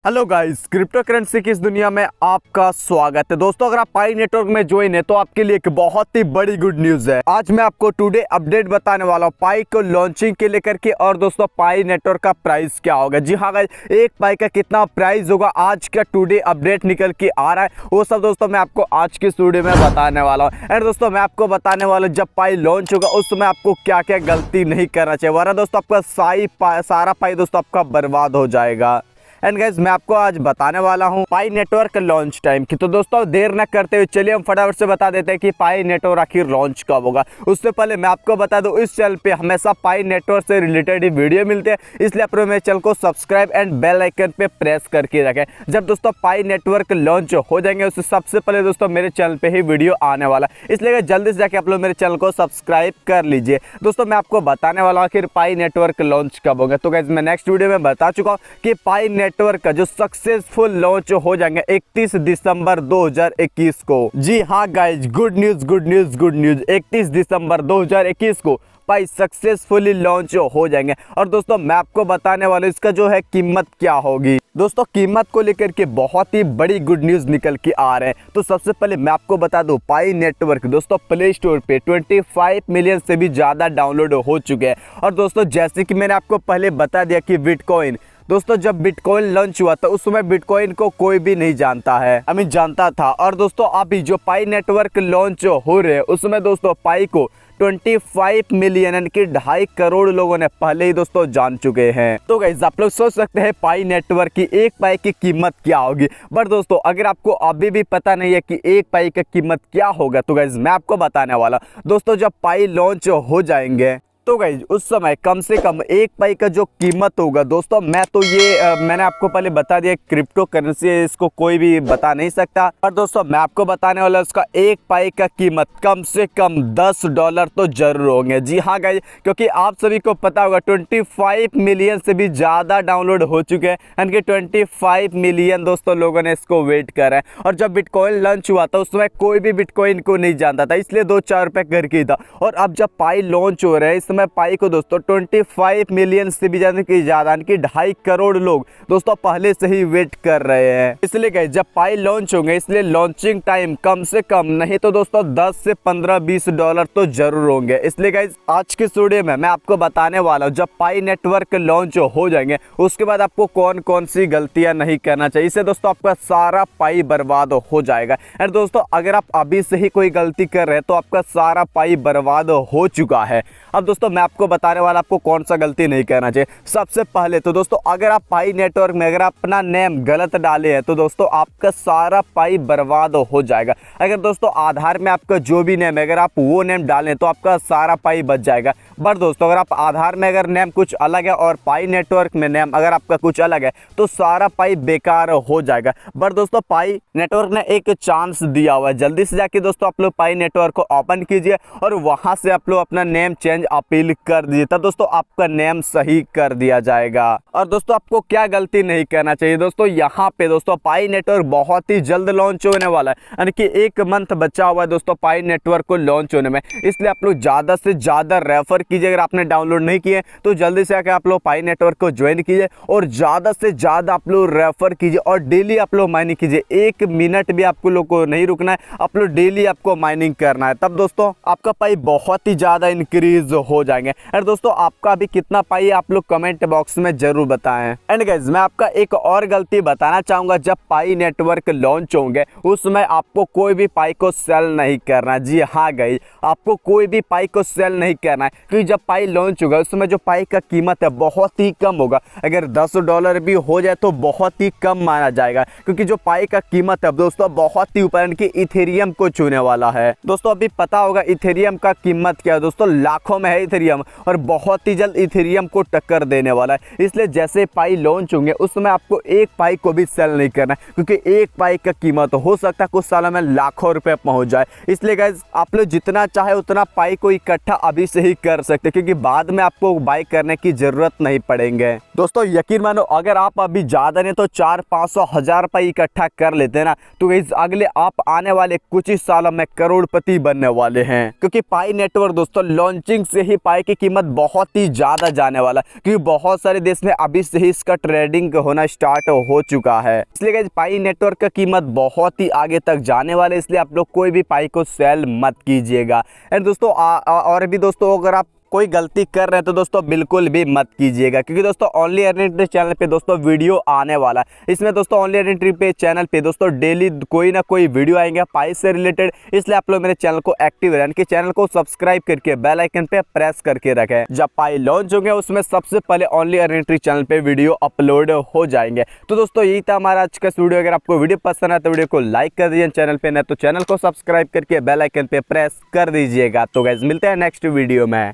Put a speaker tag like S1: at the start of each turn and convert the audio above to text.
S1: Hello guys, crypto currency की इस दुनिया में आपका स्वागत है। दोस्तों, अगर आप पाई नेटवर्क में ज्वाइन है तो आपके लिए एक बहुत ही बड़ी गुड न्यूज है। आज मैं आपको टुडे अपडेट बताने वाला हूँ पाई को लॉन्चिंग के लेकर के, और दोस्तों पाई नेटवर्क का प्राइस क्या होगा। जी हाँ गाइस, एक पाई का कितना प्राइस होगा, आज का टुडे अपडेट निकल के आ रहा है, वो सब दोस्तों मैं आपको आज की स्टूडियो में बताने वाला हूँ। एंड दोस्तों मैं आपको बताने वाला हूँ जब पाई लॉन्च होगा उस समय आपको क्या क्या गलती नहीं करना चाहिए, वरना दोस्तों आपका सारा पाई दोस्तों आपका बर्बाद हो जाएगा। एंड गाइस, मैं आपको आज बताने वाला हूं पाई नेटवर्क लॉन्च टाइम की। तो दोस्तों देर न करते हुए चलिए हम फटाफट से बता देते हैं कि पाई नेटवर्क आखिर लॉन्च कब होगा। उससे पहले मैं आपको बता दूं, इस चैनल पे हमेशा पाई नेटवर्क से रिलेटेड ही वीडियो मिलते हैं, इसलिए आप मेरे चैनल को सब्सक्राइब एंड बेल आइकन पे प्रेस करके रखें। जब दोस्तों पाई नेटवर्क लॉन्च हो जाएंगे उससे सबसे पहले दोस्तों मेरे चैनल पे ही वीडियो आने वाला, इसलिए जल्दी से जाके आप लोग मेरे चैनल को सब्सक्राइब कर लीजिए। दोस्तों मैं आपको बताने वाला हूँ आखिर पाई नेटवर्क लॉन्च कब होगा। तो गाइस मैं नेक्स्ट वीडियो में बता चुका हूँ कि पाई नेटवर्क का जो सक्सेसफुल लॉन्च हो जाएंगे 31 दिसंबर 2021 को। जी हाँ guys, good news good news good news, 31 दिसंबर 2021 को पाई सक्सेसफुली लॉन्च हो जाएंगे। और दोस्तों मैं आपको बताने वाला हूँ इसका जो है कीमत क्या होगी। दोस्तों कीमत को लेकर के बहुत ही बड़ी गुड न्यूज निकल के आ रहे हैं। तो सबसे पहले मैं आपको बता दूं, पाई नेटवर्क दोस्तों प्ले स्टोर पे 25 मिलियन से भी ज़्यादा डाउनलोड हो चुके हैं। और दोस्तों जैसे कि मैंने आपको पहले बता दिया कि बिटकॉइन, दोस्तों जब बिटकॉइन लॉन्च हुआ था उस समय बिटकॉइन को कोई भी नहीं जानता है, जानता था। और दोस्तों अभी जो पाई नेटवर्क लॉन्च हो रहे हैं उसमें दोस्तों पाई को 25 मिलियन यानी कि 2.5 करोड़ लोगों ने पहले ही दोस्तों जान चुके हैं। तो गाइस आप लोग सोच सकते हैं पाई नेटवर्क की एक पाई की कीमत क्या होगी, बट दोस्तों अगर आपको अभी भी पता नहीं है कि एक पाई की कीमत क्या होगा तो गाइस मैं आपको बताने वाला। दोस्तों जब पाई लॉन्च हो जाएंगे तो गाइज उस समय कम से कम एक पाई का जो कीमत होगा, दोस्तों मैंने आपको पहले बता दिया क्रिप्टो करेंसी है, इसको कोई भी बता नहीं सकता। और दोस्तों मैं आपको बताने वाला उसका एक पाई का कीमत कम से कम $10 तो जरूर होंगे। जी हाँ गाइज, क्योंकि आप सभी को पता होगा 25 मिलियन से भी ज़्यादा डाउनलोड हो चुके हैं, यानी कि 25 मिलियन दोस्तों लोगों ने इसको वेट करा है। और जब बिटकॉइन लॉन्च हुआ था उस समय कोई भी बिटकॉइन को नहीं जानता था, इसलिए 2-4 रुपये करके ही था। और अब जब पाई लॉन्च हो रहे हैं समय पाई को दोस्तों 25 मिलियन से भी ज़्यादा यानी कि 2.5 करोड़ लोग दोस्तों पहले से ही वेट कर रहे हैं। इसलिए गाइस जब पाई लॉन्च होंगे इसलिए लॉन्चिंग टाइम कम से कम नहीं तो दोस्तों 10 से 15-20 डॉलर तो जरूर होंगे। इसलिए गाइस आज के वीडियो में मैं आपको बताने वाला हूँ जब पाई नेटवर्क लॉन्च हो जाएंगे उसके बाद आपको कौन कौन सी गलतियां नहीं करना चाहिए, इससे दोस्तों आपका सारा पाई बर्बाद हो जाएगा। और दोस्तों अगर आप अभी से ही कोई गलती कर रहे हैं तो आपका सारा पाई बर्बाद हो चुका है। अब दोस्तों मैं आपको बताने वाला आपको कौन सा गलती नहीं करना चाहिए। सबसे पहले तो दोस्तों अगर आप पाई नेटवर्क में अगर आप अपना नेम गलत डाले हैं तो दोस्तों आपका सारा पाई बर्बाद हो जाएगा। अगर दोस्तों आधार में आपका जो भी नेम है अगर आप वो नेम डालें तो आपका सारा पाई बच जाएगा। बट दोस्तों अगर आप आधार में अगर नेम कुछ अलग है और पाई नेटवर्क में नेम अगर आपका कुछ अलग है तो सारा पाई बेकार हो जाएगा। बट दोस्तों पाई नेटवर्क ने एक चांस दिया हुआ है, जल्दी से जाके दोस्तों आप लोग पाई नेटवर्क को ओपन कीजिए और वहां से आप लोग अपना नेम चेंज अपील कर दीजिए, तब दोस्तों आपका नेम सही कर दिया जाएगा। और दोस्तों आपको क्या गलती नहीं करना चाहिए, दोस्तों यहाँ पे दोस्तों पाई नेटवर्क बहुत ही जल्द लॉन्च होने वाला है, यानी कि 1 मंथ बचा हुआ है दोस्तों पाई नेटवर्क को लॉन्च होने में। इसलिए आप लोग ज़्यादा से ज़्यादा रेफर कीजिए, अगर आपने डाउनलोड नहीं किए तो जल्दी से आकर आप लोग पाई नेटवर्क को ज्वाइन कीजिए और ज़्यादा से ज़्यादा आप लोग रेफर कीजिए और डेली आप लोग माइनिंग कीजिए। 1 मिनट भी आपको लोग को नहीं रुकना है, आप लोग डेली आपको माइनिंग करना है, तब दोस्तों आपका पाई बहुत ही ज़्यादा इंक्रीज हो जाएंगे। और दोस्तों आपका भी कितना पाई है आप लोग कमेंट बॉक्स में जरूर बताएं। एंड गाइस मैं आपका एक और गलती बताना चाहूंगा, जब पाई नेटवर्क लॉन्च होंगे उस समय आपको कोई भी पाई को सेल नहीं करना। जी हाँ गाइस, आपको कोई भी पाई को सेल नहीं करना है, क्योंकि जब पाई लॉन्च होगा उस समय जो पाई का कीमत है बहुत ही कम होगा। अगर $10 भी हो जाए तो बहुत ही कम माना जाएगा, क्योंकि जो पाई का कीमत है दोस्तों बहुत ही ऊपर कि इथेरियम को छूने वाला है। दोस्तों अभी पता होगा इथेरियम का कीमत क्या है, दोस्तों लाखों में है इथेरियम और बहुत ही जल्द इथेरियम को टक्कर देने वाला है। इसलिए जैसे पाई लॉन्च होंगे उस समय आपको एक पाई को भी सेल नहीं करना है, क्योंकि एक पाई का कीमत हो सकता है कुछ सालों में लाखों रुपए पहुंच जाए। इसलिए गाइस आप लोग जितना चाहे उतना पाई को इकट्ठा अभी से ही कर कर सकते हैं, क्योंकि बाद में आपको बाई करने की जरूरत नहीं पड़ेंगे। दोस्तों यकीन मानो, अगर आप अभी ज़्यादा नहीं तो 400-500 रुपये इकट्ठा कर लेते हैं ना, तो गाइस अगले आप आने वाले कुछ ही सालों में करोड़पति बनने वाले हैं। क्योंकि पाई नेटवर्क दोस्तों लॉन्चिंग से ही पाई की कीमत बहुत ही ज़्यादा जाने वाला, क्योंकि बहुत सारे देश में अभी से ही इसका ट्रेडिंग होना स्टार्ट हो चुका है। इसलिए गाइस पाई नेटवर्क का कीमत बहुत ही आगे तक जाने वाला है, इसलिए आप लोग कोई भी पाई को सेल मत कीजिएगा। एंड दोस्तों और भी दोस्तों, अगर आप कोई गलती कर रहे हैं तो दोस्तों बिल्कुल भी मत कीजिएगा, क्योंकि दोस्तों ओनली अर्निंग ट्रिक चैनल पे दोस्तों वीडियो आने वाला है। इसमें दोस्तों ओनली अर्निंग ट्रिक पे चैनल पे दोस्तों डेली कोई ना कोई वीडियो आएंगे पाई से रिलेटेड, इसलिए आप लोग मेरे चैनल को एक्टिव यानी कि चैनल को सब्सक्राइब करके बेल आइकन पे प्रेस करके रखें। जब पाई लॉन्च होंगे उसमें सबसे पहले ओनली अर्निंग ट्रिक चैनल पे वीडियो अपलोड हो जाएंगे। तो दोस्तों यही था हमारा आज का वीडियो। अगर आपको वीडियो पसंद आए तो वीडियो को लाइक कर दीजिए, चैनल पे नहीं तो चैनल को सब्सक्राइब करके बेल आइकन पे प्रेस कर दीजिएगा। तो गाइस मिलते हैं नेक्स्ट वीडियो में।